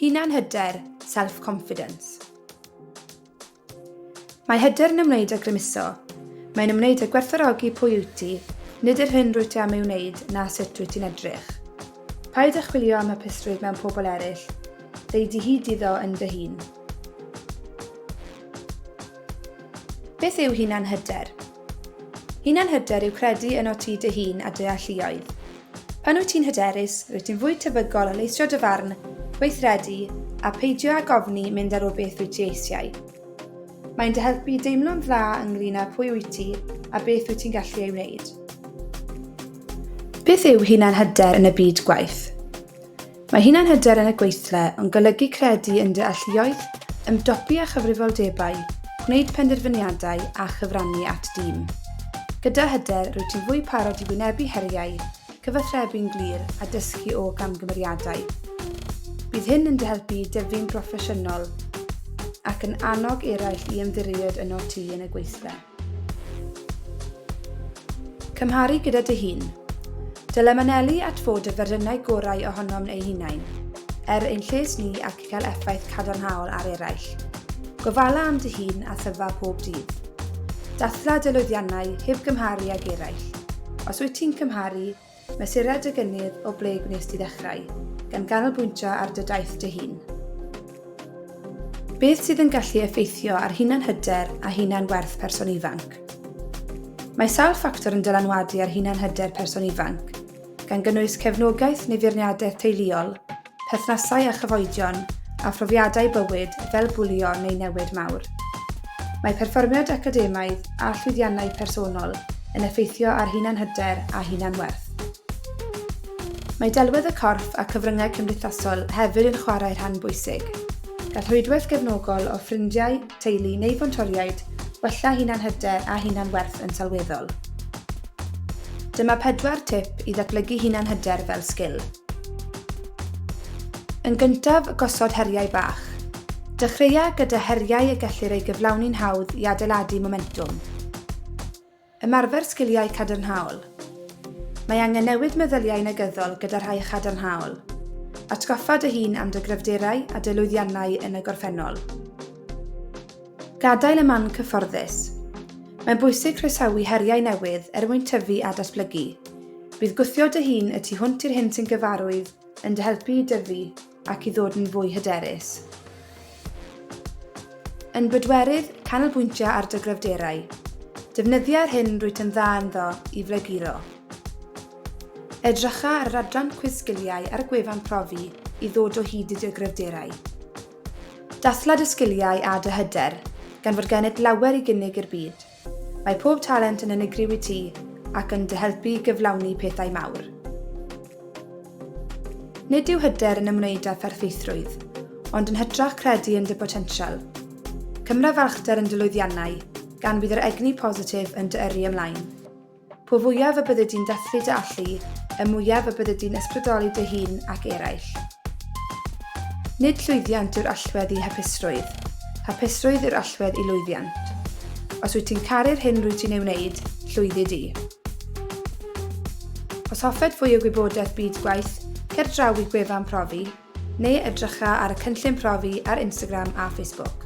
Hunanhyder, self-confidence. Mae hyder yn ymwneud â grymuso. Mae'n ymwneud â gwerthfawrogi pwy wyt ti, nid yr hyn rwyt ti am ei wneud na sut rwyt ti'n edrych. Paid â chwilio am hapusrwydd mewn pobl eraill, deud i hyd iddo yn dy hun. Beth yw hunanhyder? Hunanhyder yw credu yno ti dy hun a dy alluoedd. Pan wyt ti'n hyderus, rwyt ti'n fwy tebygol o leisio dy farn, weithredu a peidio ag ofni mynd ar ôl beth wyt ti eisiau. Mae'n dy helpu deimlo'n dda ynglŷn â pwy wyt ti a beth wyt ti'n gallu ei wneud. Beth yw hunanhyder yn y byd gwaith? Mae hunanhyder yn y gweithle yn golygu credu yn dy alluoedd, ymdopi â chyfrifoldebau, gwneud penderfyniadau a chyfrannu at dîm. Gyda hyder rwyt ti'n fwy parod i wynebu heriau, cyfathrebu'n glir a dysgu o gamgymeriadau. Bydd hyn yn dy helpu dyfu'n broffesiynol ac yn annog eraill i ymddiried yno ti yn y gweithle. Cymharu gyda dy hun. Dylem anelu at fod y fersiynau gorau ohonom ei hunain, ein lles ni ac i cael effaith cadarnhaol ar eraill. Gofala am dy hun a thyfa pob dydd. Dathla dy lwyddiannau heb gymharu ag eraill. Os wyt ti'n cymharu, mesured y gynnydd o ble gwnes ti ddechrau, gan ganolbwyntio ar dy daith dy hun. Beth sydd yn gallu effeithio ar hunanhyder a hunanwerth person ifanc? Mae sawl ffactor yn dylanwadu ar hunanhyder person ifanc, gan gynnwys cefnogaeth neu feirniadaeth teuluol, perthnasau a chyfoedion a phrofiadau bywyd fel bwlio neu newid mawr. Mae perfformiad academaidd a llwyddiannau personol yn effeithio ar hunanhyder a hunanwerth. Mae delwedd y corff a cyfryngau cymdeithasol hefyd yn chwarae rhan bwysig. Gall rhwydwaith gefnogol o ffrindiau, teulu neu fontoriaid wella hunanhyder a hunanwerth yn sylweddol. Dyma 4 tip i ddatblygu hunanhyder fel sgil. Yn gyntaf, gosod heriau bach. Dechreuai gyda heriau y gellir ei gyflawni'n hawdd i adeiladu momentum. Ymarfer sgiliau cadarnhaol. Mae angen newid meddyliau negyddol gyda rhai chadarnhaol. Atgoffa dy hun am dy gryfderau a dy lwyddiannau yn y gorffennol. Gadael y man cyfforddus. Mae'n bwysig croesawu heriau newydd mwyn tyfu a datblygu. Bydd gwthio dy hun y tu hwnt i'r hyn sy'n gyfarwydd yn dy helpu i dyfu ac i ddod yn fwy hyderus. Yn bedwerydd, canolbwyntio ar dy gryfderau. Defnyddio'r hyn rwyt yn dda ynddo i fleguro. Edrycha ar yr adran cwis sgiliau ar y gwefan profi i ddod o hyd i dy gryfderau. Dathla dy sgiliau a dy hyder, gan fod gennyt lawer i gynnig i'r byd. Mae pob talent yn unigryw i ti ac yn dy helpu gyflawni pethau mawr. Nid yw hyder yn ymwneud â pherffeithrwydd, ond yn hytrach credu yn dy potensial. Cymra falchder yn dy lwyddiannau, gan bydd yr egni positif yn dy yrru ymlaen. Po fwyaf y bydde di'n dathlu dy allu, y mwyaf y bydde di'n ysbrydoli dy hun ac eraill. Nid llwyddiant yw'r allwedd i hapusrwydd yw'r allwedd i lwyddiant. Os wyt ti'n caru'r hyn rwyt ti'n ei wneud, llwyddi di. Os hoffed fwy o gwybodaeth byd gwaith, cer draw i gwefan profi, neu edrycha ar y cynllun profi ar Instagram a Facebook.